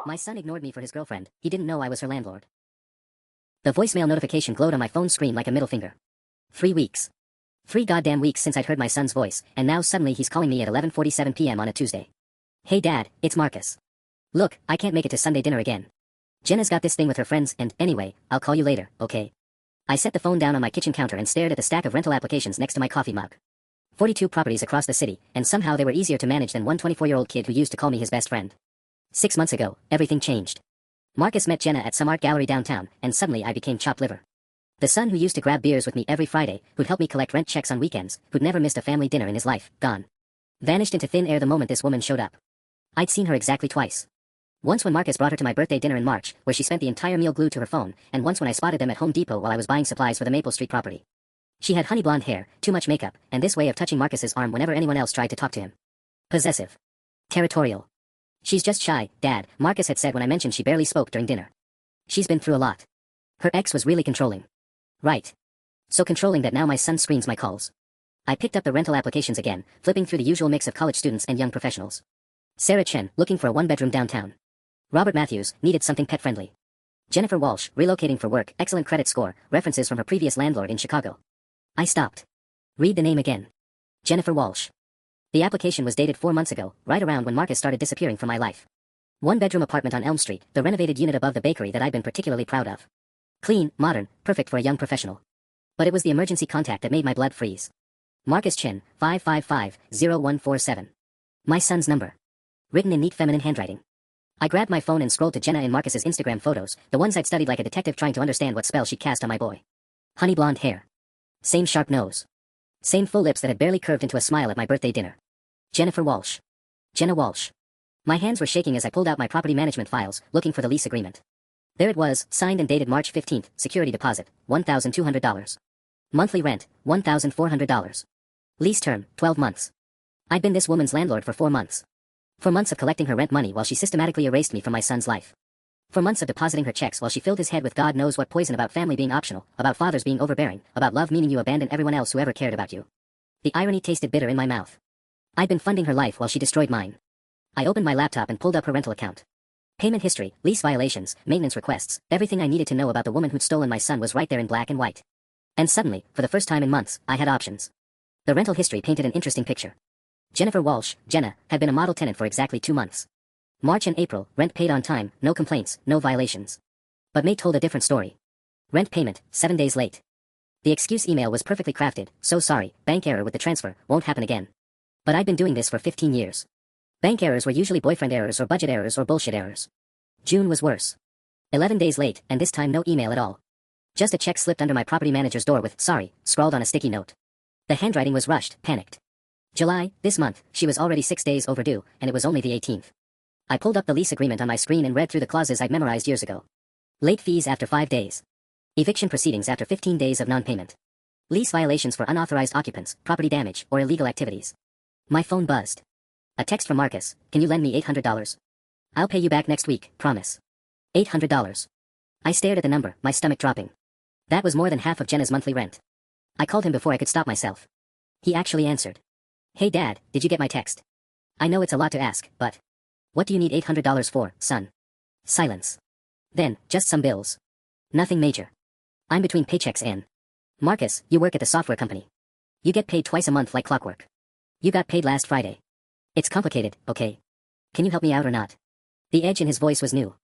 My son ignored me for his girlfriend. He didn't know I was her landlord. The voicemail notification glowed on my phone screen like a middle finger. 3 weeks. 3 goddamn weeks since I'd heard my son's voice, and now suddenly he's calling me at 11:47 p.m. on a Tuesday. Hey Dad, it's Marcus. Look, I can't make it to Sunday dinner again. Jenna's got this thing with her friends and, anyway, I'll call you later, okay? I set the phone down on my kitchen counter and stared at the stack of rental applications next to my coffee mug. 42 properties across the city, and somehow they were easier to manage than one 24-year-old kid who used to call me his best friend. 6 months ago, everything changed. Marcus met Jenna at some art gallery downtown, and suddenly I became chopped liver. The son who used to grab beers with me every Friday, who'd help me collect rent checks on weekends, who'd never missed a family dinner in his life, gone. Vanished into thin air the moment this woman showed up. I'd seen her exactly twice. Once when Marcus brought her to my birthday dinner in March, where she spent the entire meal glued to her phone, and once when I spotted them at Home Depot while I was buying supplies for the Maple Street property. She had honey blonde hair, too much makeup, and this way of touching Marcus's arm whenever anyone else tried to talk to him. Possessive. Territorial. She's just shy, Dad, Marcus had said when I mentioned she barely spoke during dinner. She's been through a lot. Her ex was really controlling. Right. So controlling that now my son screens my calls. I picked up the rental applications again, flipping through the usual mix of college students and young professionals. Sarah Chen, looking for a one-bedroom downtown. Robert Matthews, needed something pet-friendly. Jennifer Walsh, relocating for work, excellent credit score, references from her previous landlord in Chicago. I stopped. Read the name again. Jennifer Walsh. The application was dated 4 months ago, right around when Marcus started disappearing from my life. One-bedroom apartment on Elm Street, the renovated unit above the bakery that I'd been particularly proud of. Clean, modern, perfect for a young professional. But it was the emergency contact that made my blood freeze. Marcus Chin, 555-0147. My son's number. Written in neat feminine handwriting. I grabbed my phone and scrolled to Jenna and Marcus's Instagram photos, the ones I'd studied like a detective trying to understand what spell she'd cast on my boy. Honey blonde hair. Same sharp nose. Same full lips that had barely curved into a smile at my birthday dinner. Jennifer Walsh. Jenna Walsh. My hands were shaking as I pulled out my property management files, looking for the lease agreement. There it was, signed and dated March 15th, security deposit, $1,200. Monthly rent, $1,400. Lease term, 12 months. I'd been this woman's landlord for 4 months. 4 months of collecting her rent money while she systematically erased me from my son's life. 4 months of depositing her checks while she filled his head with God knows what poison about family being optional, about fathers being overbearing, about love meaning you abandon everyone else who ever cared about you. The irony tasted bitter in my mouth. I'd been funding her life while she destroyed mine. I opened my laptop and pulled up her rental account. Payment history, lease violations, maintenance requests, everything I needed to know about the woman who'd stolen my son was right there in black and white. And suddenly, for the first time in months, I had options. The rental history painted an interesting picture. Jennifer Walsh, Jenna, had been a model tenant for exactly 2 months. March and April, rent paid on time, no complaints, no violations. But May told a different story. Rent payment, 7 days late. The excuse email was perfectly crafted, so sorry, bank error with the transfer, won't happen again. But I'd been doing this for 15 years. Bank errors were usually boyfriend errors or budget errors or bullshit errors. June was worse. 11 days late, and this time no email at all. Just a check slipped under my property manager's door with, sorry, scrawled on a sticky note. The handwriting was rushed, panicked. July, this month, she was already 6 days overdue, and it was only the 18th. I pulled up the lease agreement on my screen and read through the clauses I'd memorized years ago. Late fees after 5 days. Eviction proceedings after 15 days of non-payment. Lease violations for unauthorized occupants, property damage, or illegal activities. My phone buzzed. A text from Marcus, can you lend me $800? I'll pay you back next week, promise. $800. I stared at the number, my stomach dropping. That was more than half of Jenna's monthly rent. I called him before I could stop myself. He actually answered. Hey Dad, did you get my text? I know it's a lot to ask, but what do you need $800 for, son? Silence. Then, just some bills. Nothing major. I'm between paychecks and... Marcus, you work at the software company. You get paid twice a month like clockwork. You got paid last Friday. It's complicated, okay? Can you help me out or not? The edge in his voice was new.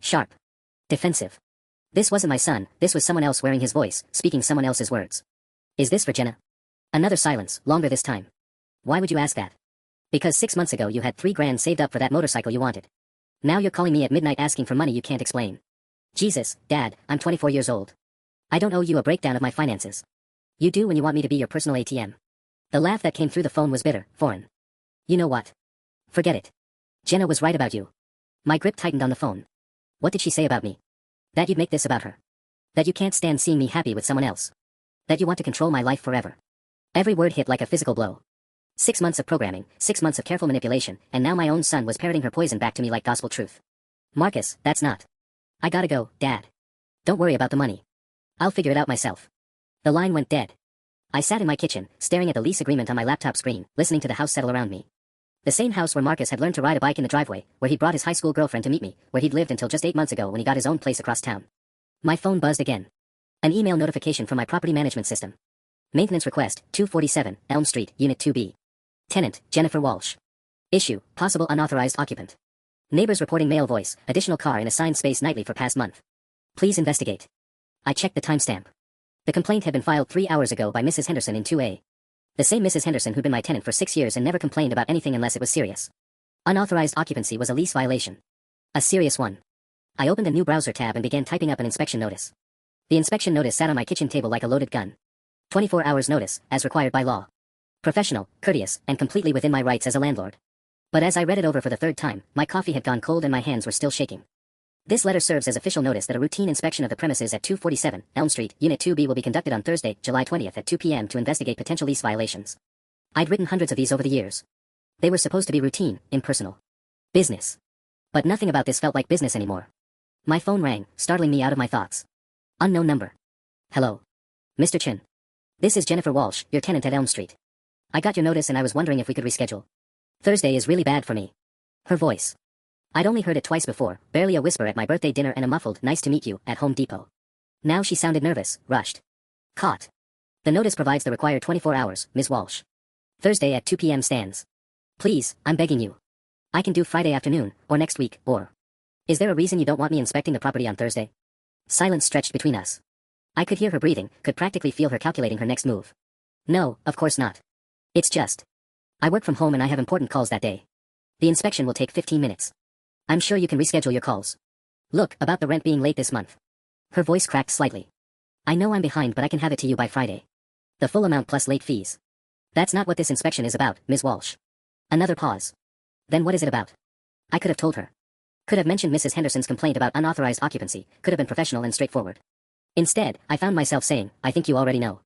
Sharp. Defensive. This wasn't my son, this was someone else wearing his voice, speaking someone else's words. Is this for Jenna? Another silence, longer this time. Why would you ask that? Because 6 months ago you had $3,000 saved up for that motorcycle you wanted. Now you're calling me at midnight asking for money you can't explain. Jesus, Dad, I'm 24 years old. I don't owe you a breakdown of my finances. You do when you want me to be your personal ATM. The laugh that came through the phone was bitter, foreign. You know what? Forget it. Jenna was right about you. My grip tightened on the phone. What did she say about me? That you'd make this about her. That you can't stand seeing me happy with someone else. That you want to control my life forever. Every word hit like a physical blow. 6 months of programming, 6 months of careful manipulation, and now my own son was parroting her poison back to me like gospel truth. Marcus, that's not. I gotta go, Dad. Don't worry about the money. I'll figure it out myself. The line went dead. I sat in my kitchen, staring at the lease agreement on my laptop screen, listening to the house settle around me. The same house where Marcus had learned to ride a bike in the driveway, where he brought his high school girlfriend to meet me, where he'd lived until just 8 months ago when he got his own place across town. My phone buzzed again. An email notification from my property management system. Maintenance request, 247, Elm Street, Unit 2B. Tenant, Jennifer Walsh. Issue, possible unauthorized occupant. Neighbors reporting male voice, additional car in assigned space nightly for past month. Please investigate. I checked the timestamp. The complaint had been filed 3 hours ago by Mrs. Henderson in 2A. The same Mrs. Henderson who'd been my tenant for 6 years and never complained about anything unless it was serious. Unauthorized occupancy was a lease violation. A serious one. I opened a new browser tab and began typing up an inspection notice. The inspection notice sat on my kitchen table like a loaded gun. 24 hours notice, as required by law. Professional, courteous, and completely within my rights as a landlord. But as I read it over for the third time, my coffee had gone cold and my hands were still shaking. This letter serves as official notice that a routine inspection of the premises at 247 Elm Street, Unit 2B will be conducted on Thursday, July 20th at 2 p.m. to investigate potential lease violations. I'd written hundreds of these over the years. They were supposed to be routine, impersonal. Business. But nothing about this felt like business anymore. My phone rang, startling me out of my thoughts. Unknown number. Hello. Mr. Chin. This is Jennifer Walsh, your tenant at Elm Street. I got your notice and I was wondering if we could reschedule. Thursday is really bad for me. Her voice. I'd only heard it twice before, barely a whisper at my birthday dinner and a muffled, nice to meet you, at Home Depot. Now she sounded nervous, rushed. Caught. The notice provides the required 24 hours, Ms. Walsh. Thursday at 2 p.m. stands. Please, I'm begging you. I can do Friday afternoon, or next week, or... Is there a reason you don't want me inspecting the property on Thursday? Silence stretched between us. I could hear her breathing, could practically feel her calculating her next move. No, of course not. It's just... I work from home and I have important calls that day. The inspection will take 15 minutes. I'm sure you can reschedule your calls. Look, about the rent being late this month. Her voice cracked slightly. I know I'm behind, but I can have it to you by Friday. The full amount plus late fees. That's not what this inspection is about, Ms. Walsh. Another pause. Then what is it about? I could have told her. Could have mentioned Mrs. Henderson's complaint about unauthorized occupancy, could have been professional and straightforward. Instead, I found myself saying, I think you already know.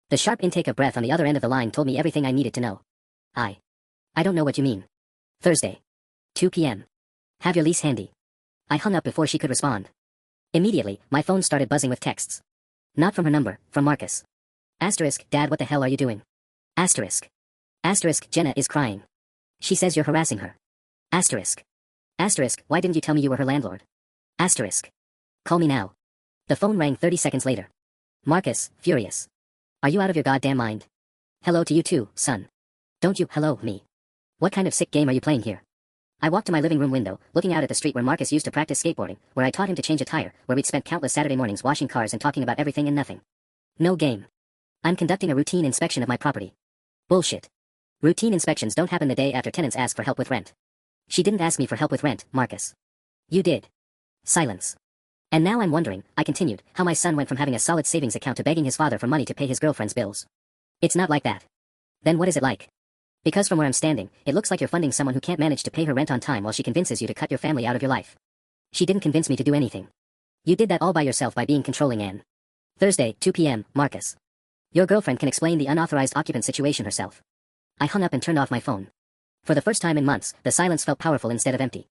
The sharp intake of breath on the other end of the line told me everything I needed to know. I don't know what you mean. Thursday. 2 p.m. Have your lease handy. I hung up before she could respond. Immediately, my phone started buzzing with texts. Not from her number, from Marcus. Asterisk, Dad, what the hell are you doing? Asterisk. Asterisk, Jenna is crying. She says you're harassing her. Asterisk. Asterisk, why didn't you tell me you were her landlord? Asterisk. Call me now. The phone rang 30 seconds later. Marcus, furious. Are you out of your goddamn mind? Hello to you too, son. Don't you hello me. What kind of sick game are you playing here? I walked to my living room window, looking out at the street where Marcus used to practice skateboarding, where I taught him to change a tire, where we'd spent countless Saturday mornings washing cars and talking about everything and nothing. No game. I'm conducting a routine inspection of my property. Bullshit. Routine inspections don't happen the day after tenants ask for help with rent. She didn't ask me for help with rent, Marcus. You did. Silence. And now I'm wondering, I continued, how my son went from having a solid savings account to begging his father for money to pay his girlfriend's bills. It's not like that. Then what is it like? Because from where I'm standing, it looks like you're funding someone who can't manage to pay her rent on time while she convinces you to cut your family out of your life. She didn't convince me to do anything. You did that all by yourself by being controlling, Anne. Thursday, 2 p.m., Marcus. Your girlfriend can explain the unauthorized occupant situation herself. I hung up and turned off my phone. For the first time in months, the silence felt powerful instead of empty.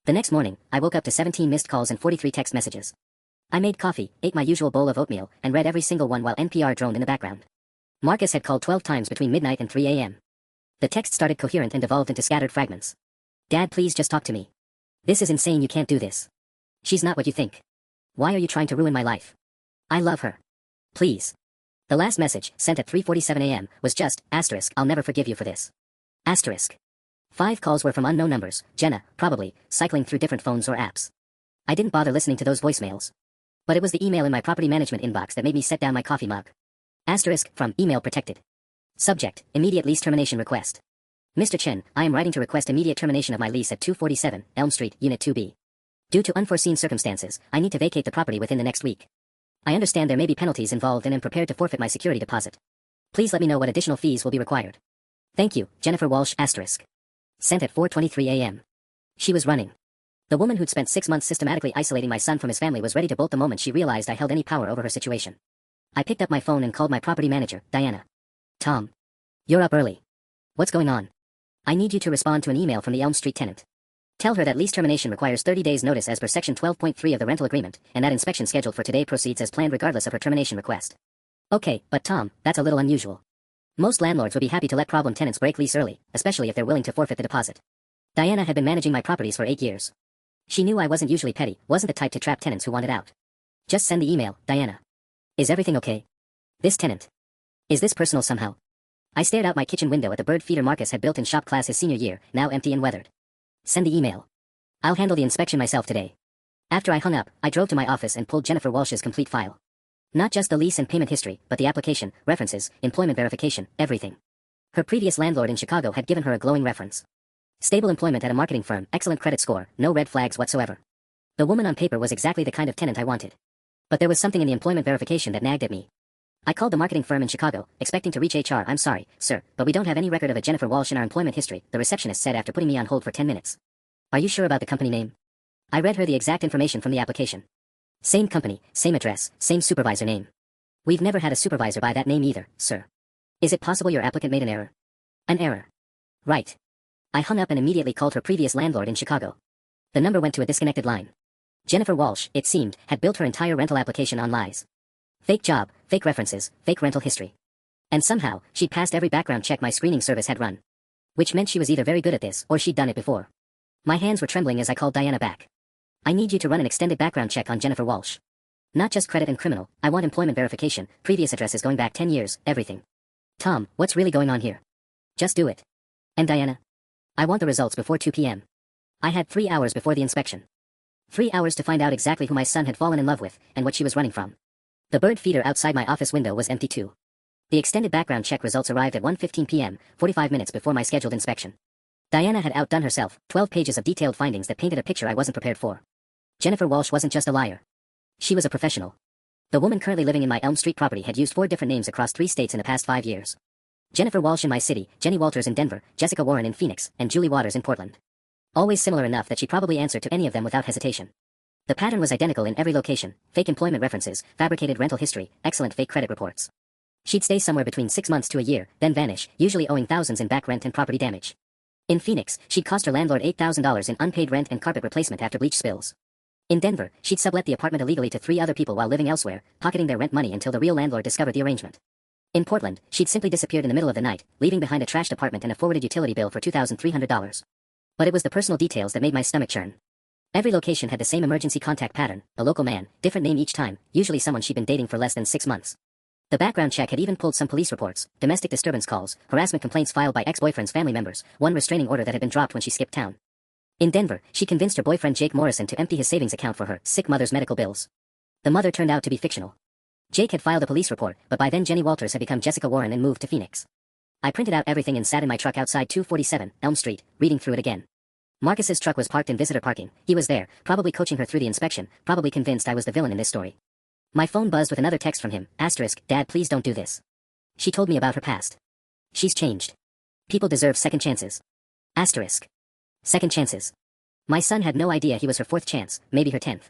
The next morning, I woke up to 17 missed calls and 43 text messages. I made coffee, ate my usual bowl of oatmeal, and read every single one while NPR droned in the background. Marcus had called 12 times between midnight and 3 a.m. The text started coherent and devolved into scattered fragments. Dad, please just talk to me. This is insane, you can't do this. She's not what you think. Why are you trying to ruin my life? I love her. Please. The last message, sent at 3:47 a.m., was just, asterisk, I'll never forgive you for this. Asterisk. 5 calls were from unknown numbers, Jenna, probably, cycling through different phones or apps. I didn't bother listening to those voicemails. But it was the email in my property management inbox that made me set down my coffee mug. Asterisk, from, email protected. Subject, immediate lease termination request. Mr. Chen, I am writing to request immediate termination of my lease at 247 Elm Street, Unit 2B. Due to unforeseen circumstances, I need to vacate the property within the next week. I understand there may be penalties involved and am prepared to forfeit my security deposit. Please let me know what additional fees will be required. Thank you, Jennifer Walsh, asterisk. Sent at 4:23 a.m. She was running. The woman who'd spent 6 months systematically isolating my son from his family was ready to bolt the moment she realized I held any power over her situation. I picked up my phone and called my property manager, Diana. Tom. You're up early. What's going on? I need you to respond to an email from the Elm Street tenant. Tell her that lease termination requires 30 days notice as per section 12.3 of the rental agreement, and that inspection scheduled for today proceeds as planned regardless of her termination request. Okay, but Tom, that's a little unusual. Most landlords would be happy to let problem tenants break lease early, especially if they're willing to forfeit the deposit. Diana had been managing my properties for 8 years. She knew I wasn't usually petty, wasn't the type to trap tenants who wanted out. Just send the email, Diana. Is everything okay? This tenant. Is this personal somehow? I stared out my kitchen window at the bird feeder Marcus had built in shop class his senior year, now empty and weathered. Send the email. I'll handle the inspection myself today. After I hung up, I drove to my office and pulled Jennifer Walsh's complete file. Not just the lease and payment history, but the application, references, employment verification, everything. Her previous landlord in Chicago had given her a glowing reference. Stable employment at a marketing firm, excellent credit score, no red flags whatsoever. The woman on paper was exactly the kind of tenant I wanted. But there was something in the employment verification that nagged at me. I called the marketing firm in Chicago, expecting to reach HR. I'm sorry, sir, but we don't have any record of a Jennifer Walsh in our employment history, the receptionist said after putting me on hold for 10 minutes. Are you sure about the company name? I read her the exact information from the application. Same company, same address, same supervisor name. We've never had a supervisor by that name either, sir. Is it possible your applicant made an error? An error. Right. I hung up and immediately called her previous landlord in Chicago. The number went to a disconnected line. Jennifer Walsh, it seemed, had built her entire rental application on lies. Fake job, fake references, fake rental history. And somehow, she'd passed every background check my screening service had run. Which meant she was either very good at this, or she'd done it before. My hands were trembling as I called Diana back. I need you to run an extended background check on Jennifer Walsh. Not just credit and criminal, I want employment verification, previous addresses going back 10 years, everything. Tom, what's really going on here? Just do it. And Diana? I want the results before 2 p.m. I had 3 hours before the inspection. 3 hours to find out exactly who my son had fallen in love with, and what she was running from. The bird feeder outside my office window was empty too. The extended background check results arrived at 1:15 p.m., 45 minutes before my scheduled inspection. Diana had outdone herself, 12 pages of detailed findings that painted a picture I wasn't prepared for. Jennifer Walsh wasn't just a liar. She was a professional. The woman currently living in my Elm Street property had used 4 different names across 3 states in the past 5 years. Jennifer Walsh in my city, Jenny Walters in Denver, Jessica Warren in Phoenix, and Julie Waters in Portland. Always similar enough that she probably answered to any of them without hesitation. The pattern was identical in every location, fake employment references, fabricated rental history, excellent fake credit reports. She'd stay somewhere between 6 months to a year, then vanish, usually owing thousands in back rent and property damage. In Phoenix, she'd cost her landlord $8,000 in unpaid rent and carpet replacement after bleach spills. In Denver, she'd sublet the apartment illegally to 3 other people while living elsewhere, pocketing their rent money until the real landlord discovered the arrangement. In Portland, she'd simply disappeared in the middle of the night, leaving behind a trashed apartment and a forwarded utility bill for $2,300. But it was the personal details that made my stomach churn. Every location had the same emergency contact pattern, a local man, different name each time, usually someone she'd been dating for less than 6 months. The background check had even pulled some police reports, domestic disturbance calls, harassment complaints filed by ex-boyfriend's family members, one restraining order that had been dropped when she skipped town. In Denver, she convinced her boyfriend Jake Morrison to empty his savings account for her sick mother's medical bills. The mother turned out to be fictional. Jake had filed a police report, but by then Jenny Walters had become Jessica Warren and moved to Phoenix. I printed out everything and sat in my truck outside 247 Elm Street, reading through it again. Marcus's truck was parked in visitor parking. He was there, probably coaching her through the inspection, probably convinced I was the villain in this story. My phone buzzed with another text from him, asterisk, Dad, please don't do this. She told me about her past. She's changed. People deserve second chances. Asterisk. Second chances. My son had no idea he was her 4th chance, maybe her 10th.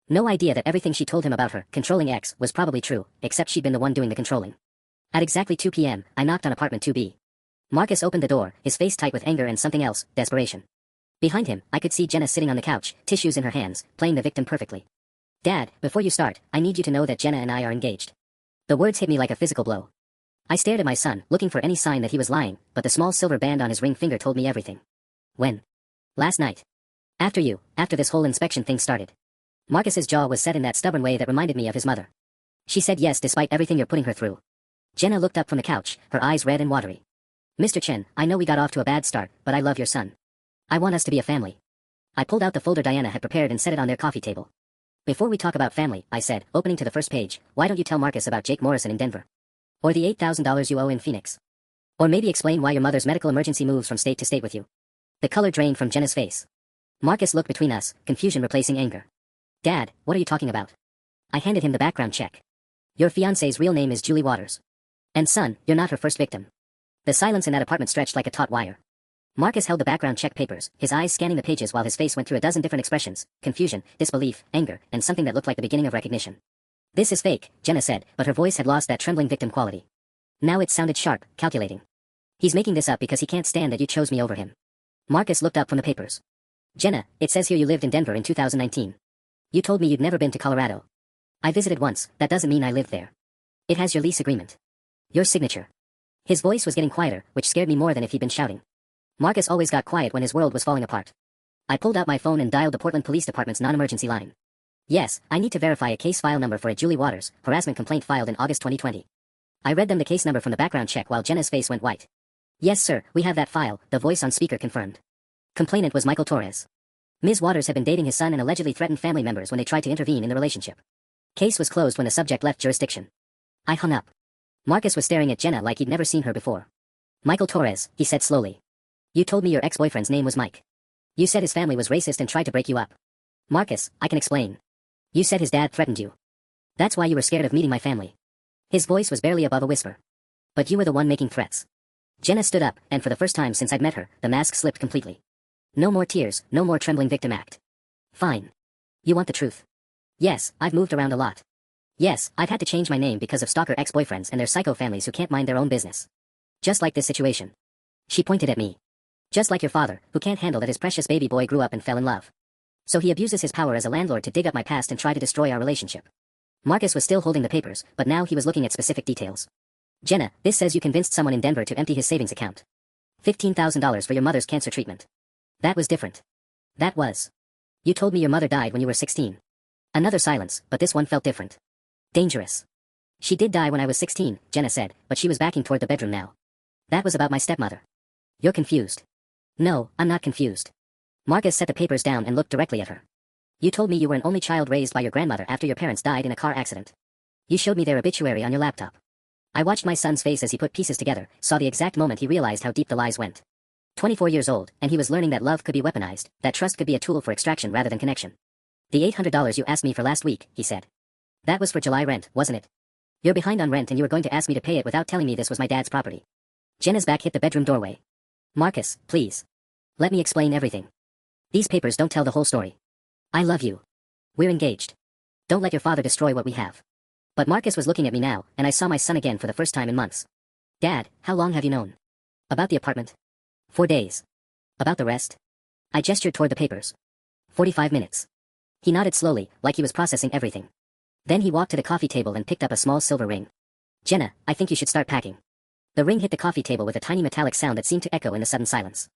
No idea that everything she told him about her, controlling ex, was probably true, except she'd been the one doing the controlling. At exactly 2 p.m., I knocked on apartment 2B. Marcus opened the door, his face tight with anger and something else, desperation. Behind him, I could see Jenna sitting on the couch, tissues in her hands, playing the victim perfectly. Dad, before you start, I need you to know that Jenna and I are engaged. The words hit me like a physical blow. I stared at my son, looking for any sign that he was lying, but the small silver band on his ring finger told me everything. When? Last night. After this whole inspection thing started. Marcus's jaw was set in that stubborn way that reminded me of his mother. She said yes despite everything you're putting her through. Jenna looked up from the couch, her eyes red and watery. Mr. Chen, I know we got off to a bad start, but I love your son. I want us to be a family. I pulled out the folder Diana had prepared and set it on their coffee table. Before we talk about family, I said, opening to the first page, why don't you tell Marcus about Jake Morrison in Denver? Or the $8,000 you owe in Phoenix? Or maybe explain why your mother's medical emergency moves from state to state with you. The color drained from Jenna's face. Marcus looked between us, confusion replacing anger. Dad, what are you talking about? I handed him the background check. Your fiancée's real name is Julie Waters. And son, you're not her first victim. The silence in that apartment stretched like a taut wire. Marcus held the background check papers, his eyes scanning the pages while his face went through a dozen different expressions, confusion, disbelief, anger, and something that looked like the beginning of recognition. This is fake, Jenna said, but her voice had lost that trembling victim quality. Now it sounded sharp, calculating. He's making this up because he can't stand that you chose me over him. Marcus looked up from the papers. Jenna, it says here you lived in Denver in 2019. You told me you'd never been to Colorado. I visited once, that doesn't mean I lived there. It has your lease agreement. Your signature. His voice was getting quieter, which scared me more than if he'd been shouting. Marcus always got quiet when his world was falling apart. I pulled out my phone and dialed the Portland Police Department's non-emergency line. Yes, I need to verify a case file number for a Julie Waters harassment complaint filed in August 2020. I read them the case number from the background check while Jenna's face went white. Yes, sir, we have that file, the voice on speaker confirmed. Complainant was Michael Torres. Ms. Waters had been dating his son and allegedly threatened family members when they tried to intervene in the relationship. Case was closed when the subject left jurisdiction. I hung up. Marcus was staring at Jenna like he'd never seen her before. Michael Torres, he said slowly. You told me your ex-boyfriend's name was Mike. You said his family was racist and tried to break you up. Marcus, I can explain. You said his dad threatened you. That's why you were scared of meeting my family. His voice was barely above a whisper. But you were the one making threats. Jenna stood up, and for the first time since I'd met her, the mask slipped completely. No more tears, no more trembling victim act. Fine. You want the truth? Yes, I've moved around a lot. Yes, I've had to change my name because of stalker ex-boyfriends and their psycho families who can't mind their own business. Just like this situation. She pointed at me. Just like your father, who can't handle that his precious baby boy grew up and fell in love. So he abuses his power as a landlord to dig up my past and try to destroy our relationship. Marcus was still holding the papers, but now he was looking at specific details. Jenna, this says you convinced someone in Denver to empty his savings account. $15,000 for your mother's cancer treatment. That was different. That was. You told me your mother died when you were 16. Another silence, but this one felt different. Dangerous. She did die when I was 16, Jenna said, but she was backing toward the bedroom now. That was about my stepmother. You're confused. No, I'm not confused. Marcus set the papers down and looked directly at her. You told me you were an only child raised by your grandmother after your parents died in a car accident. You showed me their obituary on your laptop. I watched my son's face as he put pieces together, saw the exact moment he realized how deep the lies went. 24 years old, and he was learning that love could be weaponized, that trust could be a tool for extraction rather than connection. The $800 you asked me for last week, he said. That was for July rent, wasn't it? You're behind on rent and you were going to ask me to pay it without telling me this was my dad's property. Jenna's back hit the bedroom doorway. Marcus, please. Let me explain everything. These papers don't tell the whole story. I love you. We're engaged. Don't let your father destroy what we have. But Marcus was looking at me now, and I saw my son again for the first time in months. Dad, how long have you known? About the apartment? 4 days. About the rest? I gestured toward the papers. 45 minutes. He nodded slowly, like he was processing everything. Then he walked to the coffee table and picked up a small silver ring. Jenna, I think you should start packing. The ring hit the coffee table with a tiny metallic sound that seemed to echo in the sudden silence.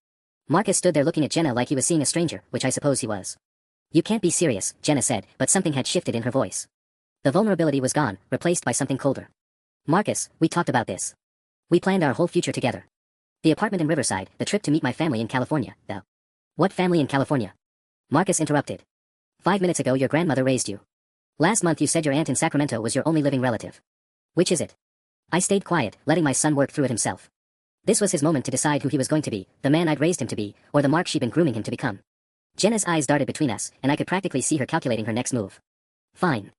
Marcus stood there looking at Jenna like he was seeing a stranger, which I suppose he was. You can't be serious, Jenna said, but something had shifted in her voice. The vulnerability was gone, replaced by something colder. Marcus, we talked about this. We planned our whole future together. The apartment in Riverside, the trip to meet my family in California, the... What family in California? Marcus interrupted. 5 minutes ago your grandmother raised you. Last month you said your aunt in Sacramento was your only living relative. Which is it? I stayed quiet, letting my son work through it himself. This was his moment to decide who he was going to be, the man I'd raised him to be, or the mark she'd been grooming him to become. Jenna's eyes darted between us, and I could practically see her calculating her next move. Fine.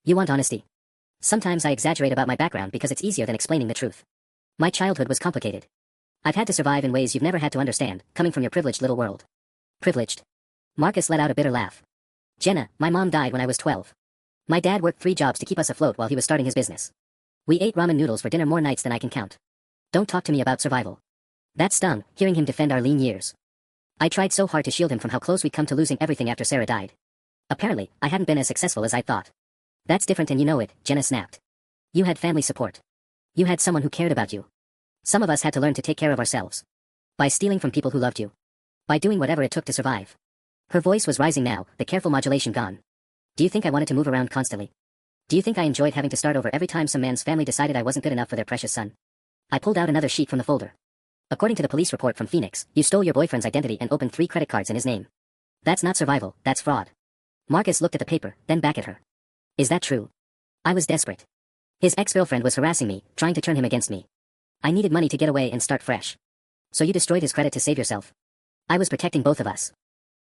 You want honesty? Sometimes I exaggerate about my background because it's easier than explaining the truth. My childhood was complicated. I've had to survive in ways you've never had to understand, coming from your privileged little world. Privileged? Marcus let out a bitter laugh. Jenna, my mom died when I was 12. My dad worked 3 jobs to keep us afloat while he was starting his business. We ate ramen noodles for dinner more nights than I can count. Don't talk to me about survival. That stung, hearing him defend our lean years. I tried so hard to shield him from how close we'd come to losing everything after Sarah died. Apparently, I hadn't been as successful as I thought. That's different and you know it, Jenna snapped. You had family support. You had someone who cared about you. Some of us had to learn to take care of ourselves. By stealing from people who loved you. By doing whatever it took to survive. Her voice was rising now, the careful modulation gone. Do you think I wanted to move around constantly? Do you think I enjoyed having to start over every time some man's family decided I wasn't good enough for their precious son? I pulled out another sheet from the folder. According to the police report from Phoenix, you stole your boyfriend's identity and opened 3 credit cards in his name. That's not survival, that's fraud. Marcus looked at the paper, then back at her. Is that true? I was desperate. His ex-girlfriend was harassing me, trying to turn him against me. I needed money to get away and start fresh. So you destroyed his credit to save yourself? I was protecting both of us.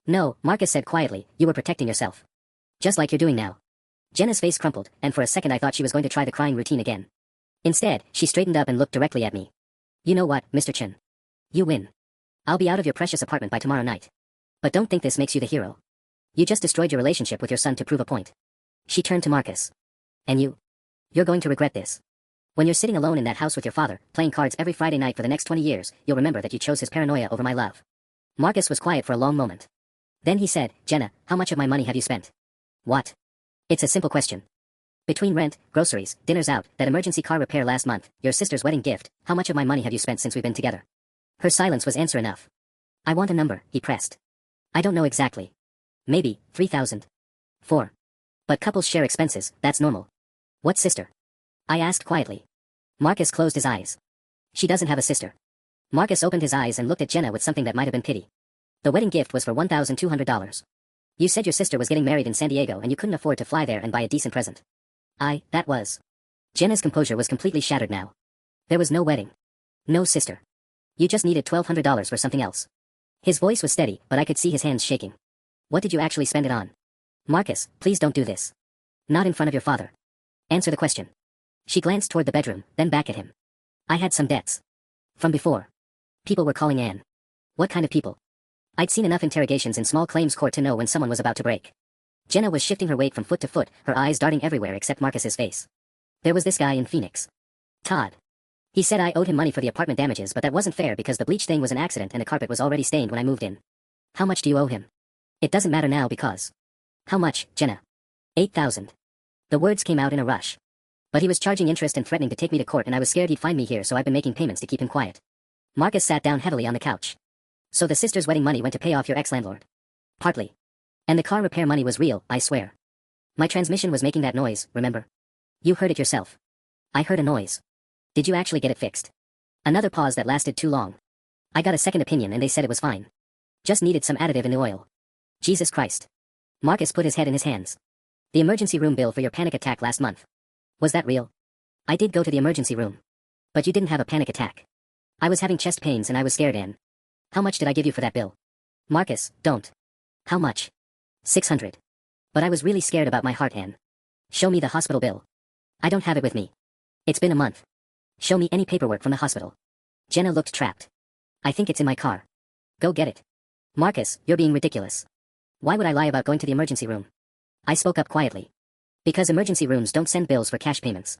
No, Marcus said quietly, you were protecting yourself. Just like you're doing now. Jenna's face crumpled, and for a second I thought she was going to try the crying routine again. Instead, she straightened up and looked directly at me. You know what, Mr. Chin? You win. I'll be out of your precious apartment by tomorrow night. But don't think this makes you the hero. You just destroyed your relationship with your son to prove a point. She turned to Marcus. And you? You're going to regret this. When you're sitting alone in that house with your father, playing cards every Friday night for the next 20 years, you'll remember that you chose his paranoia over my love. Marcus was quiet for a long moment. Then he said, Jenna, how much of my money have you spent? What? It's a simple question. Between rent, groceries, dinners out, that emergency car repair last month, your sister's wedding gift, how much of my money have you spent since we've been together? Her silence was answer enough. I want a number, he pressed. I don't know exactly. Maybe, 3,000. 4. But couples share expenses, that's normal. What sister? I asked quietly. Marcus closed his eyes. She doesn't have a sister. Marcus opened his eyes and looked at Jenna with something that might have been pity. The wedding gift was for $1,200. You said your sister was getting married in San Diego and you couldn't afford to fly there and buy a decent present. That was. Jenna's composure was completely shattered now. There was no wedding. No sister. You just needed $1,200 for something else. His voice was steady, but I could see his hands shaking. What did you actually spend it on? Marcus, please don't do this. Not in front of your father. Answer the question. She glanced toward the bedroom, then back at him. I had some debts. From before. People were calling Anne. What kind of people? I'd seen enough interrogations in small claims court to know when someone was about to break. Jenna was shifting her weight from foot to foot, her eyes darting everywhere except Marcus's face. There was this guy in Phoenix. Todd. He said I owed him money for the apartment damages, but that wasn't fair because the bleach thing was an accident and the carpet was already stained when I moved in. How much do you owe him? It doesn't matter now because. How much, Jenna? 8,000. The words came out in a rush. But he was charging interest and threatening to take me to court and I was scared he'd find me here, so I've been making payments to keep him quiet. Marcus sat down heavily on the couch. So the sister's wedding money went to pay off your ex-landlord? Partly. And the car repair money was real, I swear. My transmission was making that noise, remember? You heard it yourself. I heard a noise. Did you actually get it fixed? Another pause that lasted too long. I got a second opinion and they said it was fine. Just needed some additive in the oil. Jesus Christ. Marcus put his head in his hands. The emergency room bill for your panic attack last month. Was that real? I did go to the emergency room. But you didn't have a panic attack. I was having chest pains and I was scared, Anne. How much did I give you for that bill? Marcus, don't. How much? 600. But I was really scared about my heart, Anne. Show me the hospital bill. I don't have it with me. It's been a month. Show me any paperwork from the hospital. Jenna looked trapped. I think it's in my car. Go get it. Marcus, you're being ridiculous. Why would I lie about going to the emergency room? I spoke up quietly. Because emergency rooms don't send bills for cash payments.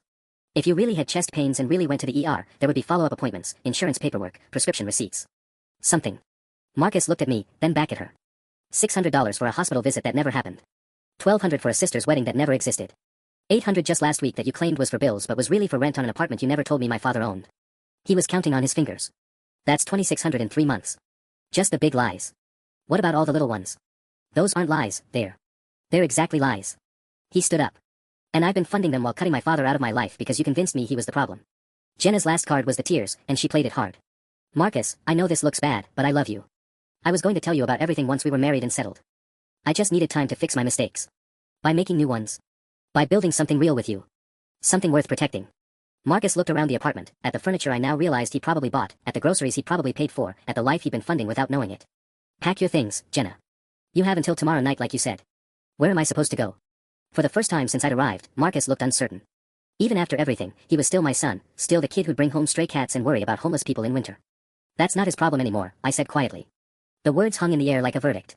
If you really had chest pains and really went to the ER, there would be follow-up appointments, insurance paperwork, prescription receipts. Something. Marcus looked at me, then back at her. $600 for a hospital visit that never happened. $1,200 for a sister's wedding that never existed. $800 just last week that you claimed was for bills but was really for rent on an apartment you never told me my father owned. He was counting on his fingers. That's $2,600 in 3 months. Just the big lies. What about all the little ones? Those aren't lies, they're exactly lies. He stood up. And I've been funding them while cutting my father out of my life because you convinced me he was the problem. Jenna's last card was the tears, and she played it hard. Marcus, I know this looks bad, but I love you. I was going to tell you about everything once we were married and settled. I just needed time to fix my mistakes. By making new ones. By building something real with you. Something worth protecting. Marcus looked around the apartment, at the furniture I now realized he probably bought, at the groceries he probably paid for, at the life he'd been funding without knowing it. Pack your things, Jenna. You have until tomorrow night like you said. Where am I supposed to go? For the first time since I'd arrived, Marcus looked uncertain. Even after everything, he was still my son, still the kid who'd bring home stray cats and worry about homeless people in winter. That's not his problem anymore, I said quietly. The words hung in the air like a verdict.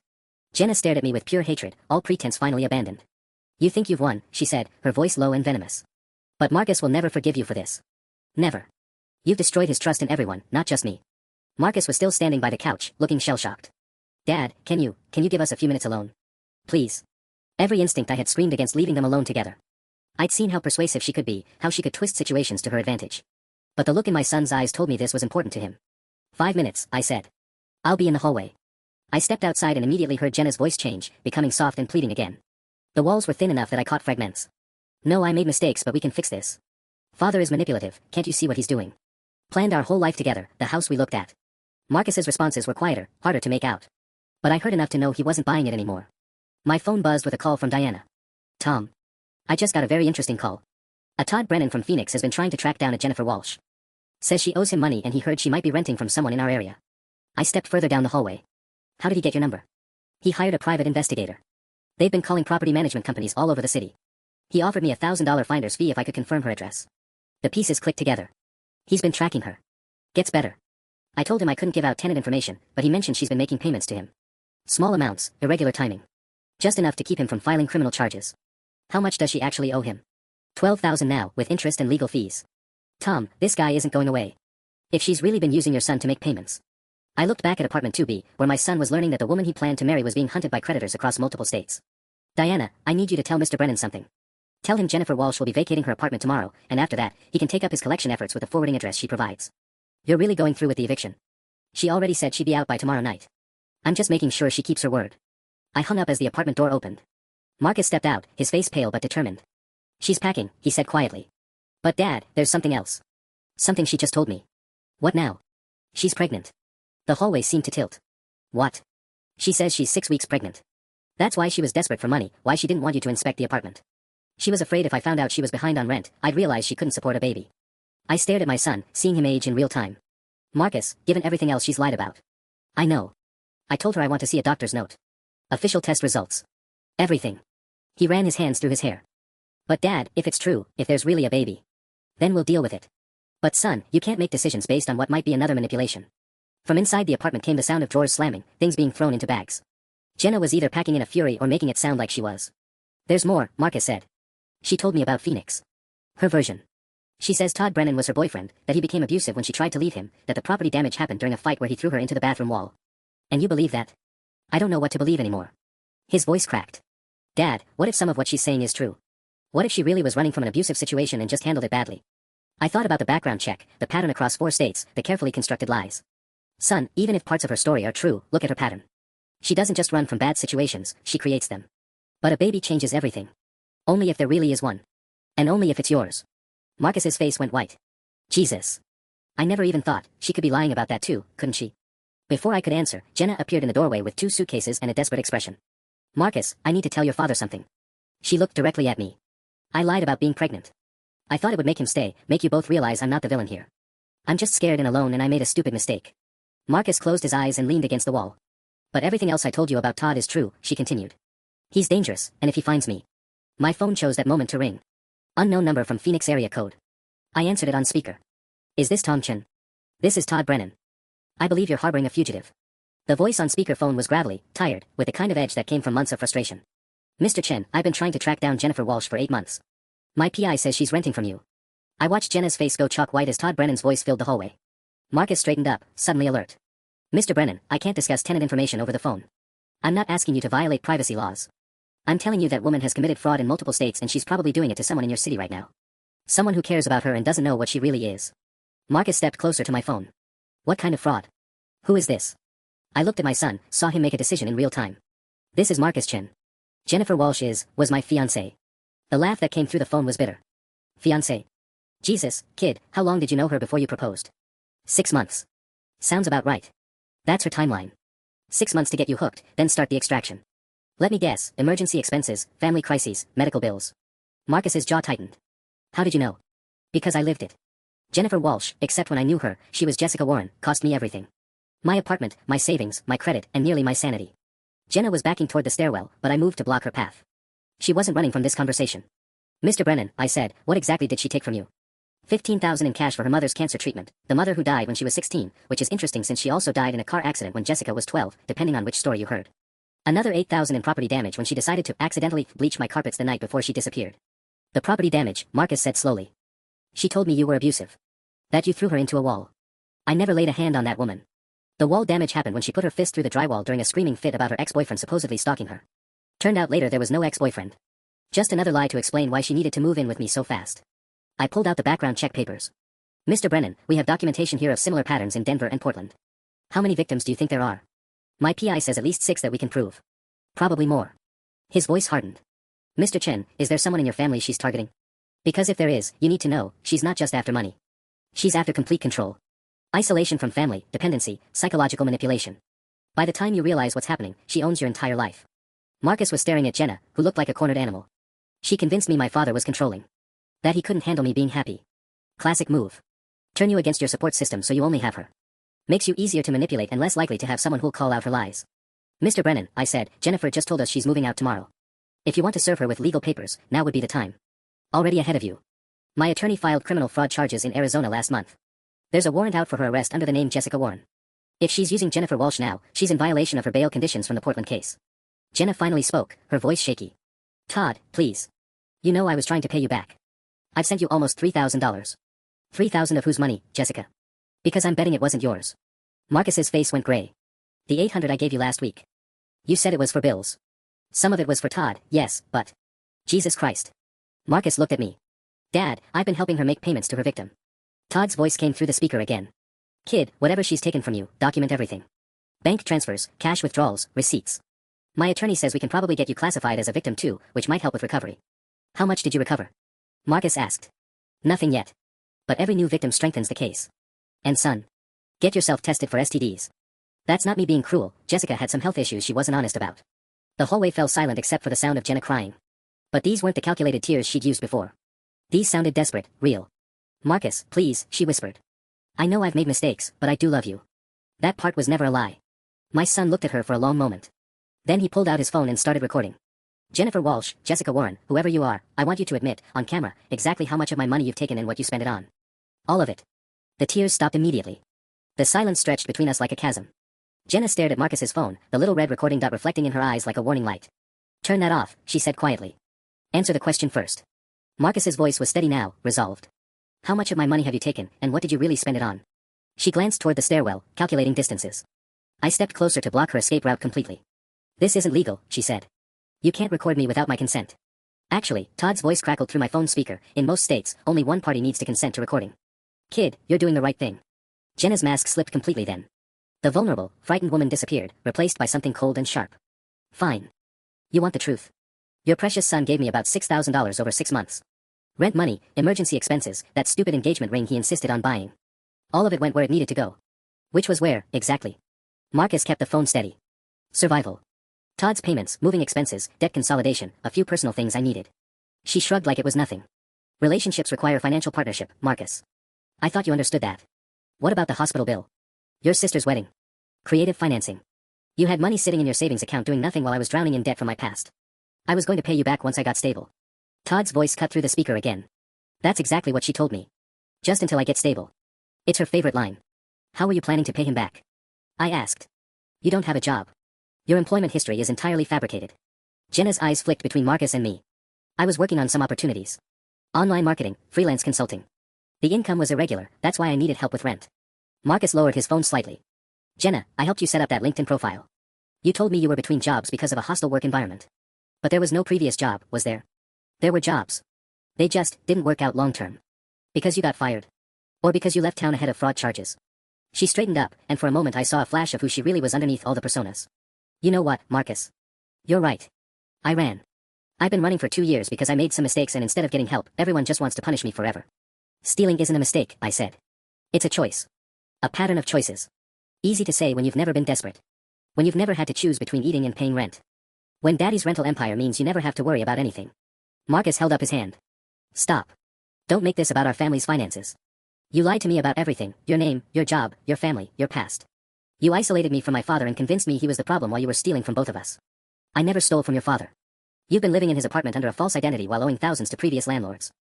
Jenna stared at me with pure hatred, all pretense finally abandoned. You think you've won, she said, her voice low and venomous. But Marcus will never forgive you for this. Never. You've destroyed his trust in everyone, not just me. Marcus was still standing by the couch, looking shell-shocked. Dad, can you give us a few minutes alone? Please. Every instinct I had screamed against leaving them alone together. I'd seen how persuasive she could be, how she could twist situations to her advantage. But the look in my son's eyes told me this was important to him. 5 minutes, I said. I'll be in the hallway. I stepped outside and immediately heard Jenna's voice change, becoming soft and pleading again. The walls were thin enough that I caught fragments. No, I made mistakes, but we can fix this. Father is manipulative, can't you see what he's doing? Planned our whole life together, the house we looked at. Marcus's responses were quieter, harder to make out. But I heard enough to know he wasn't buying it anymore. My phone buzzed with a call from Diana. Tom. I just got a very interesting call. A Todd Brennan from Phoenix has been trying to track down a Jennifer Walsh. Says she owes him money and he heard she might be renting from someone in our area. I stepped further down the hallway. How did he get your number? He hired a private investigator. They've been calling property management companies all over the city. He offered me a $1,000 finder's fee if I could confirm her address. The pieces clicked together. He's been tracking her. Gets better. I told him I couldn't give out tenant information, but he mentioned she's been making payments to him. Small amounts, irregular timing. Just enough to keep him from filing criminal charges. How much does she actually owe him? $12,000 now, with interest and legal fees. Tom, this guy isn't going away. If she's really been using your son to make payments. I looked back at apartment 2B, where my son was learning that the woman he planned to marry was being hunted by creditors across multiple states. Diana, I need you to tell Mr. Brennan something. Tell him Jennifer Walsh will be vacating her apartment tomorrow, and after that, he can take up his collection efforts with the forwarding address she provides. You're really going through with the eviction. She already said she'd be out by tomorrow night. I'm just making sure she keeps her word. I hung up as the apartment door opened. Marcus stepped out, his face pale but determined. She's packing, he said quietly. But Dad, there's something else. Something she just told me. What now? She's pregnant. The hallway seemed to tilt. What? She says she's 6 weeks pregnant. That's why she was desperate for money, why she didn't want you to inspect the apartment. She was afraid if I found out she was behind on rent, I'd realize she couldn't support a baby. I stared at my son, seeing him age in real time. Marcus, given everything else she's lied about. I know. I told her I want to see a doctor's note. Official test results. Everything. He ran his hands through his hair. But Dad, if it's true, if there's really a baby, then we'll deal with it. But son, you can't make decisions based on what might be another manipulation. From inside the apartment came the sound of drawers slamming, things being thrown into bags. Jenna was either packing in a fury or making it sound like she was. There's more, Marcus said. She told me about Phoenix. Her version. She says Todd Brennan was her boyfriend, that he became abusive when she tried to leave him, that the property damage happened during a fight where he threw her into the bathroom wall. And you believe that? I don't know what to believe anymore. His voice cracked. Dad, what if some of what she's saying is true? What if she really was running from an abusive situation and just handled it badly? I thought about the background check, the pattern across 4 states, the carefully constructed lies. Son, even if parts of her story are true, look at her pattern. She doesn't just run from bad situations, she creates them. But a baby changes everything. Only if there really is one. And only if it's yours. Marcus's face went white. Jesus. I never even thought, she could be lying about that too, couldn't she? Before I could answer, Jenna appeared in the doorway with 2 suitcases and a desperate expression. Marcus, I need to tell your father something. She looked directly at me. I lied about being pregnant. I thought it would make him stay, make you both realize I'm not the villain here. I'm just scared and alone and I made a stupid mistake. Marcus closed his eyes and leaned against the wall. But everything else I told you about Todd is true, she continued. He's dangerous, and if he finds me. My phone chose that moment to ring. Unknown number from Phoenix area code. I answered it on speaker. Is this Tom Chen? This is Todd Brennan. I believe you're harboring a fugitive. The voice on speakerphone was gravelly, tired, with the kind of edge that came from months of frustration. Mr. Chen, I've been trying to track down Jennifer Walsh for 8 months. My PI says she's renting from you. I watched Jenna's face go chalk white as Todd Brennan's voice filled the hallway. Marcus straightened up, suddenly alert. Mr. Brennan, I can't discuss tenant information over the phone. I'm not asking you to violate privacy laws. I'm telling you that woman has committed fraud in multiple states and she's probably doing it to someone in your city right now. Someone who cares about her and doesn't know what she really is. Marcus stepped closer to my phone. What kind of fraud? Who is this? I looked at my son, saw him make a decision in real time. This is Marcus Chen. Jennifer Walsh was my fiancée. The laugh that came through the phone was bitter. Fiancée. Jesus, kid, how long did you know her before you proposed? 6 months. Sounds about right. That's her timeline. 6 months to get you hooked, then start the extraction. Let me guess, emergency expenses, family crises, medical bills. Marcus's jaw tightened. How did you know? Because I lived it. Jennifer Walsh, except when I knew her, she was Jessica Warren, cost me everything. My apartment, my savings, my credit, and nearly my sanity. Jenna was backing toward the stairwell, but I moved to block her path. She wasn't running from this conversation. Mr. Brennan, I said, what exactly did she take from you? $15,000 in cash for her mother's cancer treatment, the mother who died when she was 16, which is interesting since she also died in a car accident when Jessica was 12, depending on which story you heard. Another $8,000 in property damage when she decided to accidentally bleach my carpets the night before she disappeared. The property damage, Marcus said slowly. She told me you were abusive. That you threw her into a wall. I never laid a hand on that woman. The wall damage happened when she put her fist through the drywall during a screaming fit about her ex-boyfriend supposedly stalking her. Turned out later there was no ex-boyfriend. Just another lie to explain why she needed to move in with me so fast. I pulled out the background check papers. Mr. Brennan, we have documentation here of similar patterns in Denver and Portland. How many victims do you think there are? My PI says at least 6 that we can prove. Probably more. His voice hardened. Mr. Chen, is there someone in your family she's targeting? Because if there is, you need to know, she's not just after money. She's after complete control. Isolation from family, dependency, psychological manipulation. By the time you realize what's happening, she owns your entire life. Marcus was staring at Jenna, who looked like a cornered animal. She convinced me my father was controlling. That he couldn't handle me being happy. Classic move. Turn you against your support system so you only have her. Makes you easier to manipulate and less likely to have someone who'll call out her lies. Mr. Brennan, I said, Jennifer just told us she's moving out tomorrow. If you want to serve her with legal papers, now would be the time. Already ahead of you. My attorney filed criminal fraud charges in Arizona last month. There's a warrant out for her arrest under the name Jessica Warren. If she's using Jennifer Walsh now, she's in violation of her bail conditions from the Portland case. Jenna finally spoke, her voice shaky. Todd, please. You know I was trying to pay you back. I've sent you almost $3,000. $3,000 of whose money, Jessica? Because I'm betting it wasn't yours. Marcus's face went gray. The $800 I gave you last week. You said it was for bills. Some of it was for Todd, yes, but... Jesus Christ. Marcus looked at me. Dad, I've been helping her make payments to her victim. Todd's voice came through the speaker again. Kid, whatever she's taken from you, document everything. Bank transfers, cash withdrawals, receipts. My attorney says we can probably get you classified as a victim too, which might help with recovery. How much did you recover? Marcus asked. Nothing yet. But every new victim strengthens the case. And son, get yourself tested for STDs. That's not me being cruel, Jessica had some health issues she wasn't honest about. The hallway fell silent except for the sound of Jenna crying. But these weren't the calculated tears she'd used before. These sounded desperate, real. Marcus, please, she whispered. I know I've made mistakes, but I do love you. That part was never a lie. My son looked at her for a long moment. Then he pulled out his phone and started recording. Jennifer Walsh, Jessica Warren, whoever you are, I want you to admit, on camera, exactly how much of my money you've taken and what you spent it on. All of it. The tears stopped immediately. The silence stretched between us like a chasm. Jenna stared at Marcus's phone, the little red recording dot reflecting in her eyes like a warning light. Turn that off, she said quietly. Answer the question first. Marcus's voice was steady now, resolved. How much of my money have you taken, and what did you really spend it on? She glanced toward the stairwell, calculating distances. I stepped closer to block her escape route completely. This isn't legal, she said. You can't record me without my consent. Actually, Todd's voice crackled through my phone speaker. In most states, only one party needs to consent to recording. Kid, you're doing the right thing. Jenna's mask slipped completely then. The vulnerable, frightened woman disappeared, replaced by something cold and sharp. Fine. You want the truth. Your precious son gave me about $6,000 over 6 months. Rent money, emergency expenses, that stupid engagement ring he insisted on buying. All of it went where it needed to go. Which was where, exactly? Marcus kept the phone steady. Survival. Todd's payments, moving expenses, debt consolidation, a few personal things I needed. She shrugged like it was nothing. Relationships require financial partnership, Marcus. I thought you understood that. What about the hospital bill? Your sister's wedding. Creative financing. You had money sitting in your savings account doing nothing while I was drowning in debt from my past. I was going to pay you back once I got stable. Todd's voice cut through the speaker again. That's exactly what she told me. Just until I get stable. It's her favorite line. How were you planning to pay him back? I asked. You don't have a job. Your employment history is entirely fabricated. Jenna's eyes flicked between Marcus and me. I was working on some opportunities. Online marketing, freelance consulting. The income was irregular, that's why I needed help with rent. Marcus lowered his phone slightly. Jenna, I helped you set up that LinkedIn profile. You told me you were between jobs because of a hostile work environment. But there was no previous job, was there? There were jobs. They just didn't work out long term. Because you got fired. Or because you left town ahead of fraud charges. She straightened up, and for a moment I saw a flash of who she really was underneath all the personas. You know what, Marcus? You're right. I ran. I've been running for 2 years because I made some mistakes, and instead of getting help, everyone just wants to punish me forever. Stealing isn't a mistake, I said. It's a choice. A pattern of choices. Easy to say when you've never been desperate. When you've never had to choose between eating and paying rent. When Daddy's rental empire means you never have to worry about anything. Marcus held up his hand. Stop. Don't make this about our family's finances. You lied to me about everything, your name, your job, your family, your past. You isolated me from my father and convinced me he was the problem while you were stealing from both of us. I never stole from your father. You've been living in his apartment under a false identity while owing thousands to previous landlords.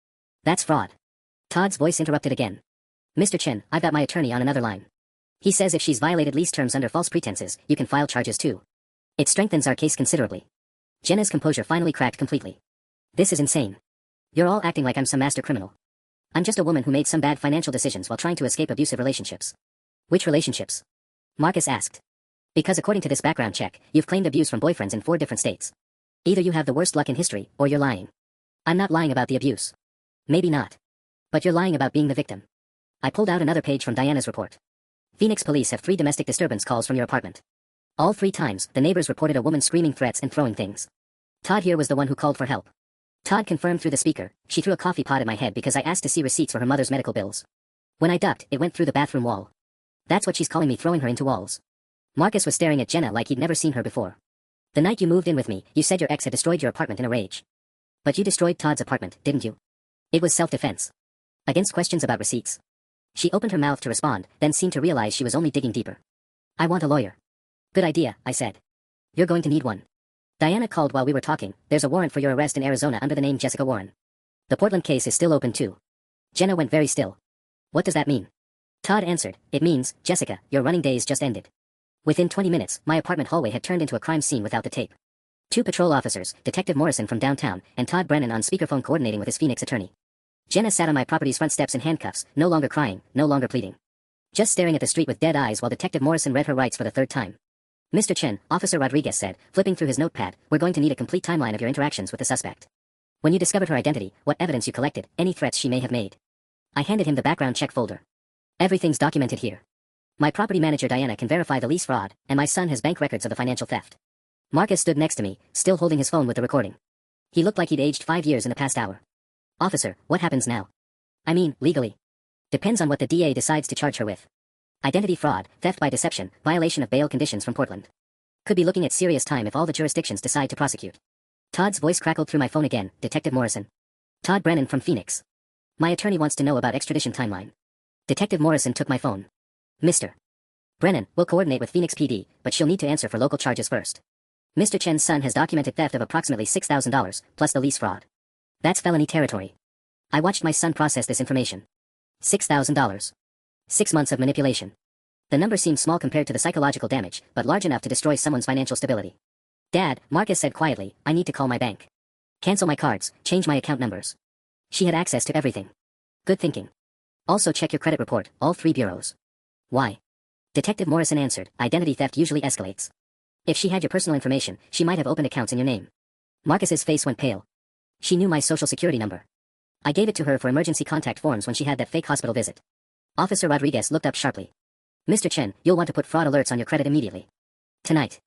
That's fraud. Todd's voice interrupted again. Mr. Chen, I've got my attorney on another line. He says if she's violated lease terms under false pretenses, you can file charges too. It strengthens our case considerably. Jenna's composure finally cracked completely. This is insane. You're all acting like I'm some master criminal. I'm just a woman who made some bad financial decisions while trying to escape abusive relationships. Which relationships? Marcus asked. Because according to this background check, you've claimed abuse from boyfriends in 4 different states. Either you have the worst luck in history, or you're lying. I'm not lying about the abuse. Maybe not. But you're lying about being the victim. I pulled out another page from Diana's report. Phoenix police have 3 domestic disturbance calls from your apartment. All 3 times, the neighbors reported a woman screaming threats and throwing things. Todd here was the one who called for help. Todd confirmed through the speaker. She threw a coffee pot at my head because I asked to see receipts for her mother's medical bills. When I ducked, it went through the bathroom wall. That's what she's calling me, throwing her into walls. Marcus was staring at Jenna like he'd never seen her before. The night you moved in with me, you said your ex had destroyed your apartment in a rage. But you destroyed Todd's apartment, didn't you? It was self-defense. Against questions about receipts. She opened her mouth to respond, then seemed to realize she was only digging deeper. I want a lawyer. Good idea, I said. You're going to need one. Diana called while we were talking. There's a warrant for your arrest in Arizona under the name Jessica Warren. The Portland case is still open too. Jenna went very still. What does that mean? Todd answered, it means, Jessica, your running days just ended. Within 20 minutes, my apartment hallway had turned into a crime scene without the tape. 2 patrol officers, Detective Morrison from downtown, and Todd Brennan on speakerphone coordinating with his Phoenix attorney. Jenna sat on my property's front steps in handcuffs, no longer crying, no longer pleading. Just staring at the street with dead eyes while Detective Morrison read her rights for the 3rd time. Mr. Chen, Officer Rodriguez said, flipping through his notepad, we're going to need a complete timeline of your interactions with the suspect. When you discovered her identity, what evidence you collected, any threats she may have made. I handed him the background check folder. Everything's documented here. My property manager Diana can verify the lease fraud, and my son has bank records of the financial theft. Marcus stood next to me, still holding his phone with the recording. He looked like he'd aged 5 years in the past hour. Officer, what happens now? I mean, legally. Depends on what the DA decides to charge her with. Identity fraud, theft by deception, violation of bail conditions from Portland. Could be looking at serious time if all the jurisdictions decide to prosecute. Todd's voice crackled through my phone again, Detective Morrison. Todd Brennan from Phoenix. My attorney wants to know about extradition timeline. Detective Morrison took my phone. Mr. Brennan, we'll coordinate with Phoenix PD, but she'll need to answer for local charges first. Mr. Chen's son has documented theft of approximately $6,000, plus the lease fraud. That's felony territory. I watched my son process this information. $6,000. 6 months of manipulation. The number seemed small compared to the psychological damage, but large enough to destroy someone's financial stability. Dad, Marcus said quietly, I need to call my bank. Cancel my cards, change my account numbers. She had access to everything. Good thinking. Also check your credit report, all 3 bureaus. Why? Detective Morrison answered, identity theft usually escalates. If she had your personal information, she might have opened accounts in your name. Marcus's face went pale. She knew my social security number. I gave it to her for emergency contact forms when she had that fake hospital visit. Officer Rodriguez looked up sharply. Mr. Chen, you'll want to put fraud alerts on your credit immediately. Tonight.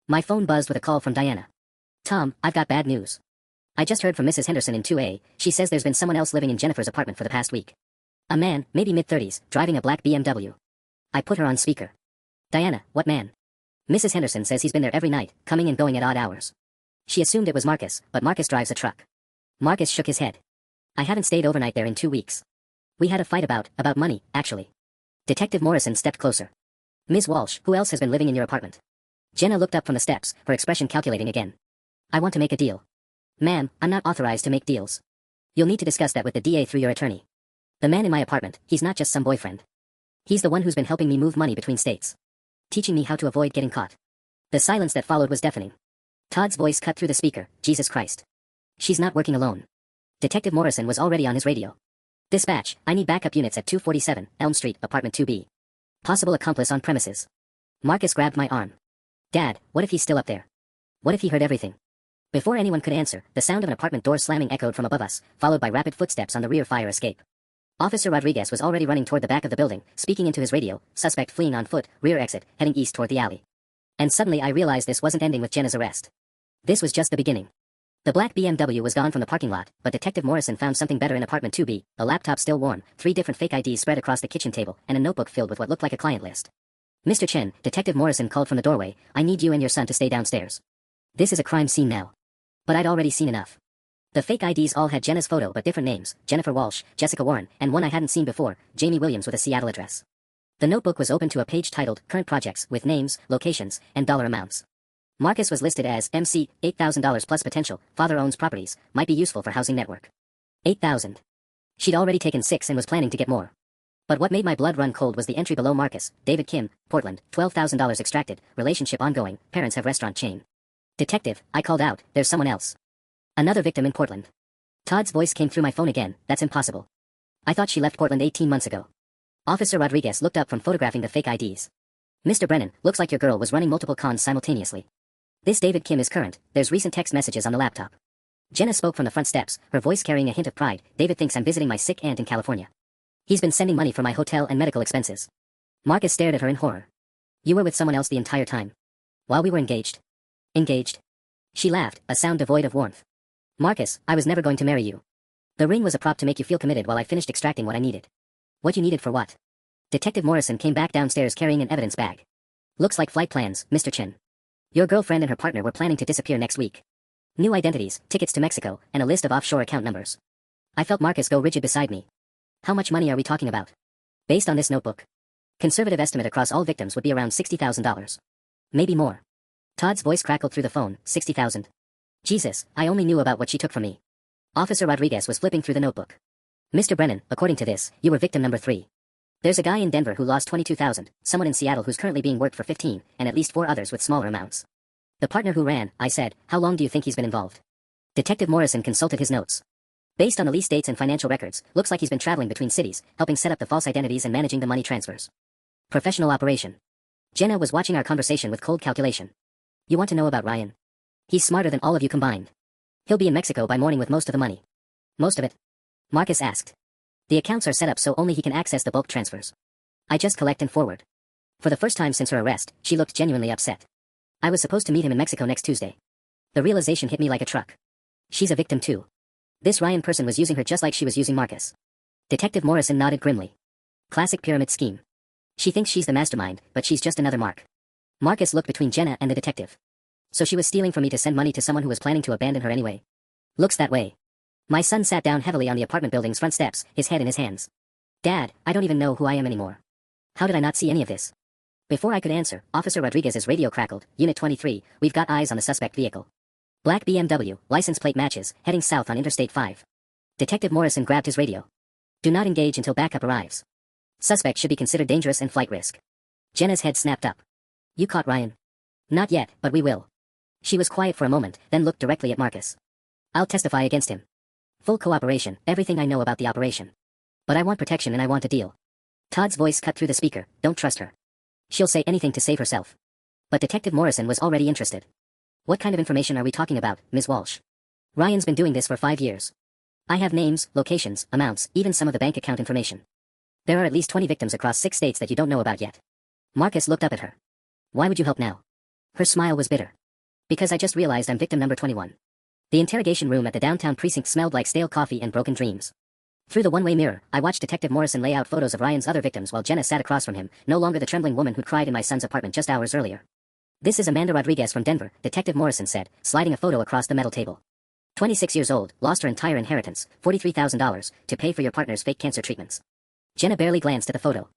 My phone buzzed with a call from Diana. Tom, I've got bad news. I just heard from Mrs. Henderson in 2A, she says there's been someone else living in Jennifer's apartment for the past week. A man, maybe mid-30s, driving a black BMW. I put her on speaker. Diana, what man? Mrs. Henderson says he's been there every night, coming and going at odd hours. She assumed it was Marcus, but Marcus drives a truck. Marcus shook his head. I haven't stayed overnight there in 2 weeks. We had a fight about money, actually. Detective Morrison stepped closer. Ms. Walsh, who else has been living in your apartment? Jenna looked up from the steps, her expression calculating again. I want to make a deal. Ma'am, I'm not authorized to make deals. You'll need to discuss that with the DA through your attorney. The man in my apartment, he's not just some boyfriend. He's the one who's been helping me move money between states. Teaching me how to avoid getting caught. The silence that followed was deafening. Todd's voice cut through the speaker, Jesus Christ. She's not working alone. Detective Morrison was already on his radio. Dispatch, I need backup units at 247, Elm Street, apartment 2B. Possible accomplice on premises. Marcus grabbed my arm. Dad, what if he's still up there? What if he heard everything? Before anyone could answer, the sound of an apartment door slamming echoed from above us, followed by rapid footsteps on the rear fire escape. Officer Rodriguez was already running toward the back of the building, speaking into his radio, suspect fleeing on foot, rear exit, heading east toward the alley. And suddenly I realized this wasn't ending with Jenna's arrest. This was just the beginning. The black BMW was gone from the parking lot, but Detective Morrison found something better in apartment 2B, a laptop still warm, 3 different fake IDs spread across the kitchen table, and a notebook filled with what looked like a client list. Mr. Chen, Detective Morrison called from the doorway, I need you and your son to stay downstairs. This is a crime scene now. But I'd already seen enough. The fake IDs all had Jenna's photo but different names, Jennifer Walsh, Jessica Warren, and one I hadn't seen before, Jamie Williams with a Seattle address. The notebook was open to a page titled, Current Projects, with names, locations, and dollar amounts. Marcus was listed as MC, $8,000 plus potential, father owns properties, might be useful for housing network. 8,000. She'd already taken 6 and was planning to get more. But what made my blood run cold was the entry below Marcus, David Kim, Portland, $12,000 extracted, relationship ongoing, parents have restaurant chain. Detective, I called out, there's someone else. Another victim in Portland. Todd's voice came through my phone again, that's impossible. I thought she left Portland 18 months ago. Officer Rodriguez looked up from photographing the fake IDs. Mr. Brennan, looks like your girl was running multiple cons simultaneously. This David Kim is current, there's recent text messages on the laptop. Jenna spoke from the front steps, her voice carrying a hint of pride, David thinks I'm visiting my sick aunt in California. He's been sending money for my hotel and medical expenses. Marcus stared at her in horror. You were with someone else the entire time. While we were engaged. Engaged. She laughed, a sound devoid of warmth. Marcus, I was never going to marry you. The ring was a prop to make you feel committed while I finished extracting what I needed. What you needed for what? Detective Morrison came back downstairs carrying an evidence bag. Looks like flight plans, Mr. Chen. Your girlfriend and her partner were planning to disappear next week. New identities, tickets to Mexico, and a list of offshore account numbers. I felt Marcus go rigid beside me. How much money are we talking about? Based on this notebook. Conservative estimate across all victims would be around $60,000. Maybe more. Todd's voice crackled through the phone, 60,000. Jesus, I only knew about what she took from me. Officer Rodriguez was flipping through the notebook. Mr. Brennan, according to this, you were victim number 3. There's a guy in Denver who lost 22,000, someone in Seattle who's currently being worked for 15, and at least 4 others with smaller amounts. The partner who ran, I said, how long do you think he's been involved? Detective Morrison consulted his notes. Based on the lease dates and financial records, looks like he's been traveling between cities, helping set up the false identities and managing the money transfers. Professional operation. Jenna was watching our conversation with cold calculation. You want to know about Ryan? He's smarter than all of you combined. He'll be in Mexico by morning with most of the money. Most of it? Marcus asked. The accounts are set up so only he can access the bulk transfers. I just collect and forward. For the first time since her arrest, she looked genuinely upset. I was supposed to meet him in Mexico next Tuesday. The realization hit me like a truck. She's a victim too. This Ryan person was using her just like she was using Marcus. Detective Morrison nodded grimly. Classic pyramid scheme. She thinks she's the mastermind, but she's just another mark. Marcus looked between Jenna and the detective. So she was stealing from me to send money to someone who was planning to abandon her anyway. Looks that way. My son sat down heavily on the apartment building's front steps, his head in his hands. Dad, I don't even know who I am anymore. How did I not see any of this? Before I could answer, Officer Rodriguez's radio crackled. Unit 23, we've got eyes on the suspect vehicle. Black BMW, license plate matches, heading south on Interstate 5. Detective Morrison grabbed his radio. Do not engage until backup arrives. Suspect should be considered dangerous and flight risk. Jenna's head snapped up. You caught Ryan? Not yet, but we will. She was quiet for a moment, then looked directly at Marcus. I'll testify against him. Full cooperation, everything I know about the operation. But I want protection and I want a deal. Todd's voice cut through the speaker. Don't trust her. She'll say anything to save herself. But Detective Morrison was already interested. What kind of information are we talking about, Ms. Walsh? Ryan's been doing this for 5 years. I have names, locations, amounts, even some of the bank account information. There are at least 20 victims across 6 states that you don't know about yet. Marcus looked up at her. Why would you help now? Her smile was bitter. Because I just realized I'm victim number 21. The interrogation room at the downtown precinct smelled like stale coffee and broken dreams. Through the one-way mirror, I watched Detective Morrison lay out photos of Ryan's other victims while Jenna sat across from him, no longer the trembling woman who'd cried in my son's apartment just hours earlier. This is Amanda Rodriguez from Denver, Detective Morrison said, sliding a photo across the metal table. 26 years old, lost her entire inheritance, $43,000, to pay for your partner's fake cancer treatments. Jenna barely glanced at the photo.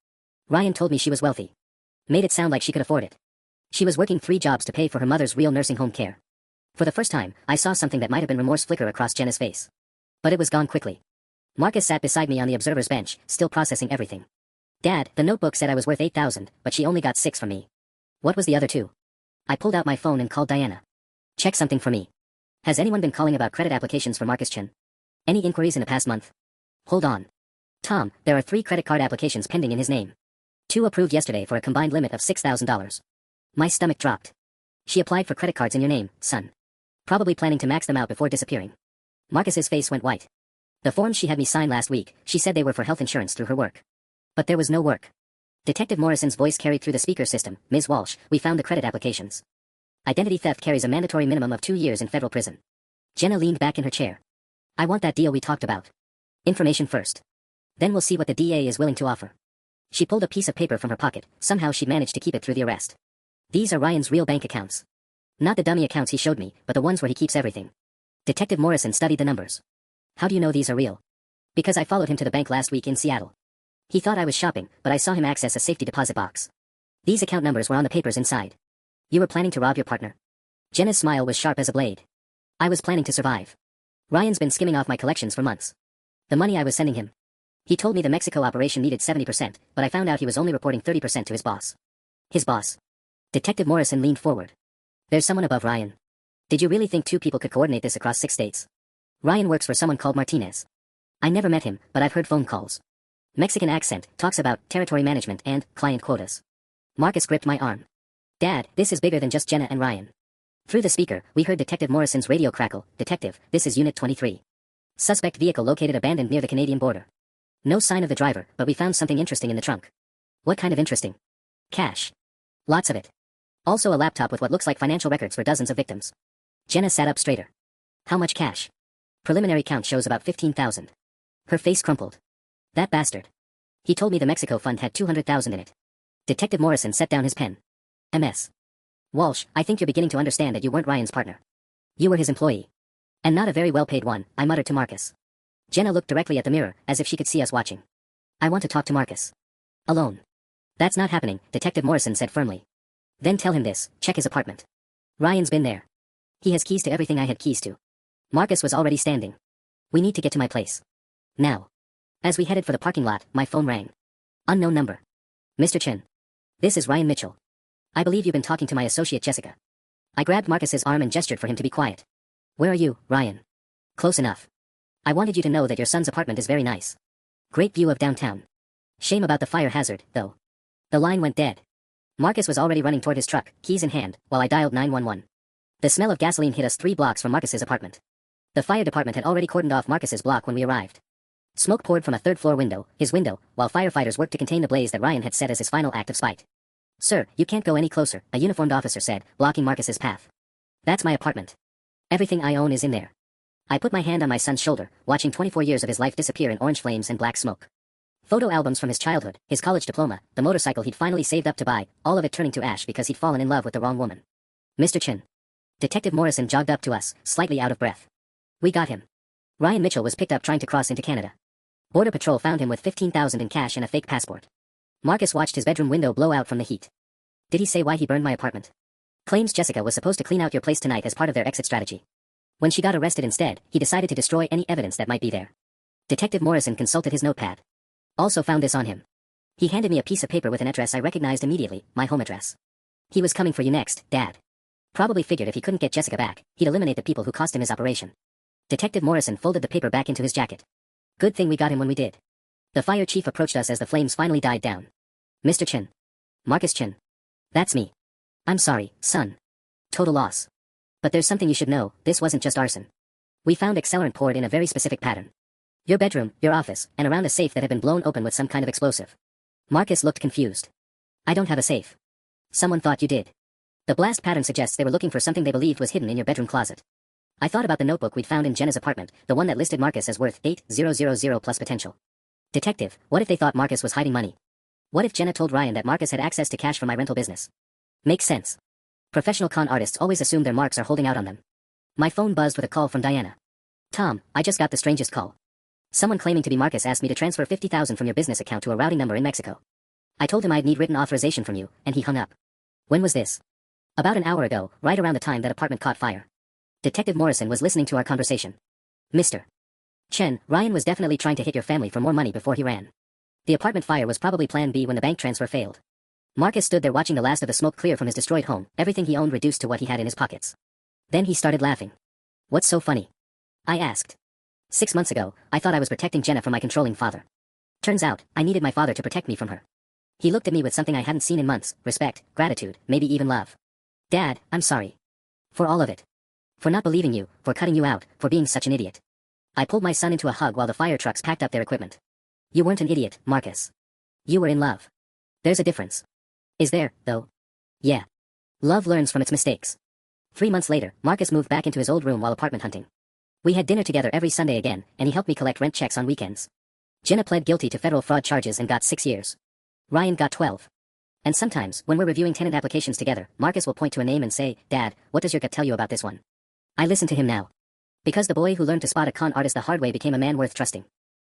Ryan told me she was wealthy. Made it sound like she could afford it. She was working 3 jobs to pay for her mother's real nursing home care. For the first time, I saw something that might have been remorse flicker across Jenna's face. But it was gone quickly. Marcus sat beside me on the observer's bench, still processing everything. Dad, the notebook said I was worth $8,000, but she only got 6 from me. What was the other 2? I pulled out my phone and called Diana. Check something for me. Has anyone been calling about credit applications for Marcus Chin? Any inquiries in the past month? Hold on. Tom, there are 3 credit card applications pending in his name. 2 approved yesterday for a combined limit of $6,000. My stomach dropped. She applied for credit cards in your name, son. Probably planning to max them out before disappearing. Marcus's face went white. The forms she had me sign last week, she said they were for health insurance through her work. But there was no work. Detective Morrison's voice carried through the speaker system. Ms. Walsh, we found the credit applications. Identity theft carries a mandatory minimum of 2 years in federal prison. Jenna leaned back in her chair. I want that deal we talked about. Information first. Then we'll see what the DA is willing to offer. She pulled a piece of paper from her pocket. Somehow she'd managed to keep it through the arrest. These are Ryan's real bank accounts. Not the dummy accounts he showed me, but the ones where he keeps everything. Detective Morrison studied the numbers. How do you know these are real? Because I followed him to the bank last week in Seattle. He thought I was shopping, but I saw him access a safety deposit box. These account numbers were on the papers inside. You were planning to rob your partner? Jenna's smile was sharp as a blade. I was planning to survive. Ryan's been skimming off my collections for months. The money I was sending him. He told me the Mexico operation needed 70%, but I found out he was only reporting 30% to his boss. His boss. Detective Morrison leaned forward. There's someone above Ryan. Did you really think 2 people could coordinate this across 6 states? Ryan works for someone called Martinez. I never met him, but I've heard phone calls. Mexican accent, talks about territory management and client quotas. Marcus gripped my arm. Dad, this is bigger than just Jenna and Ryan. Through the speaker, we heard Detective Morrison's radio crackle. Detective, this is Unit 23. Suspect vehicle located abandoned near the Canadian border. No sign of the driver, but we found something interesting in the trunk. What kind of interesting? Cash. Lots of it. Also a laptop with what looks like financial records for dozens of victims. Jenna sat up straighter. How much cash? Preliminary count shows about 15,000. Her face crumpled. That bastard. He told me the Mexico fund had 200,000 in it. Detective Morrison set down his pen. MS. Walsh, I think you're beginning to understand that you weren't Ryan's partner. You were his employee. And not a very well-paid one, I muttered to Marcus. Jenna looked directly at the mirror, as if she could see us watching. I want to talk to Marcus. Alone. That's not happening, Detective Morrison said firmly. Then tell him this, check his apartment. Ryan's been there. He has keys to everything I had keys to. Marcus was already standing. We need to get to my place. Now. As we headed for the parking lot, my phone rang. Unknown number. Mr. Chin. This is Ryan Mitchell. I believe you've been talking to my associate Jessica. I grabbed Marcus's arm and gestured for him to be quiet. Where are you, Ryan? Close enough. I wanted you to know that your son's apartment is very nice. Great view of downtown. Shame about the fire hazard, though. The line went dead. Marcus was already running toward his truck, keys in hand, while I dialed 911. The smell of gasoline hit us 3 blocks from Marcus's apartment. The fire department had already cordoned off Marcus's block when we arrived. Smoke poured from a third-floor window, his window, while firefighters worked to contain the blaze that Ryan had set as his final act of spite. "Sir, you can't go any closer," a uniformed officer said, blocking Marcus's path. "That's my apartment. Everything I own is in there." I put my hand on my son's shoulder, watching 24 years of his life disappear in orange flames and black smoke. Photo albums from his childhood, his college diploma, the motorcycle he'd finally saved up to buy, all of it turning to ash because he'd fallen in love with the wrong woman. "Mr. Chin." Detective Morrison jogged up to us, slightly out of breath. "We got him." Ryan Mitchell was picked up trying to cross into Canada. Border Patrol found him with $15,000 in cash and a fake passport. Marcus watched his bedroom window blow out from the heat. "Did he say why he burned my apartment?" "Claims Jessica was supposed to clean out your place tonight as part of their exit strategy. When she got arrested instead, he decided to destroy any evidence that might be there." Detective Morrison consulted his notepad. "Also found this on him." He handed me a piece of paper with an address I recognized immediately, my home address. "He was coming for you next, Dad. Probably figured if he couldn't get Jessica back, he'd eliminate the people who cost him his operation." Detective Morrison folded the paper back into his jacket. "Good thing we got him when we did." The fire chief approached us as the flames finally died down. "Mr. Chin." "Marcus Chin." "That's me." "I'm sorry, son. Total loss. But there's something you should know, this wasn't just arson. We found accelerant poured in a very specific pattern. Your bedroom, your office, and around a safe that had been blown open with some kind of explosive." Marcus looked confused. "I don't have a safe." "Someone thought you did. The blast pattern suggests they were looking for something they believed was hidden in your bedroom closet." I thought about the notebook we'd found in Jenna's apartment, the one that listed Marcus as worth $8,000 plus potential. "Detective, what if they thought Marcus was hiding money? What if Jenna told Ryan that Marcus had access to cash from my rental business?" "Makes sense. Professional con artists always assume their marks are holding out on them." My phone buzzed with a call from Diana. "Tom, I just got the strangest call. Someone claiming to be Marcus asked me to transfer $50,000 from your business account to a routing number in Mexico. I told him I'd need written authorization from you, and he hung up." "When was this?" "About an hour ago, right around the time that apartment caught fire." Detective Morrison was listening to our conversation. "Mr. Chen, Ryan was definitely trying to hit your family for more money before he ran. The apartment fire was probably plan B when the bank transfer failed." Marcus stood there watching the last of the smoke clear from his destroyed home, everything he owned reduced to what he had in his pockets. Then he started laughing. "What's so funny?" I asked. 6 months ago, I thought I was protecting Jenna from my controlling father. Turns out, I needed my father to protect me from her." He looked at me with something I hadn't seen in months, respect, gratitude, maybe even love. "Dad, I'm sorry. For all of it. For not believing you, for cutting you out, for being such an idiot." I pulled my son into a hug while the fire trucks packed up their equipment. "You weren't an idiot, Marcus. You were in love. There's a difference." "Is there, though?" "Yeah. Love learns from its mistakes." 3 months later, Marcus moved back into his old room while apartment hunting. We had dinner together every Sunday again, and he helped me collect rent checks on weekends. Jenna pled guilty to federal fraud charges and got 6 years. Ryan got 12. And sometimes, when we're reviewing tenant applications together, Marcus will point to a name and say, "Dad, what does your gut tell you about this one?" I listen to him now. Because the boy who learned to spot a con artist the hard way became a man worth trusting.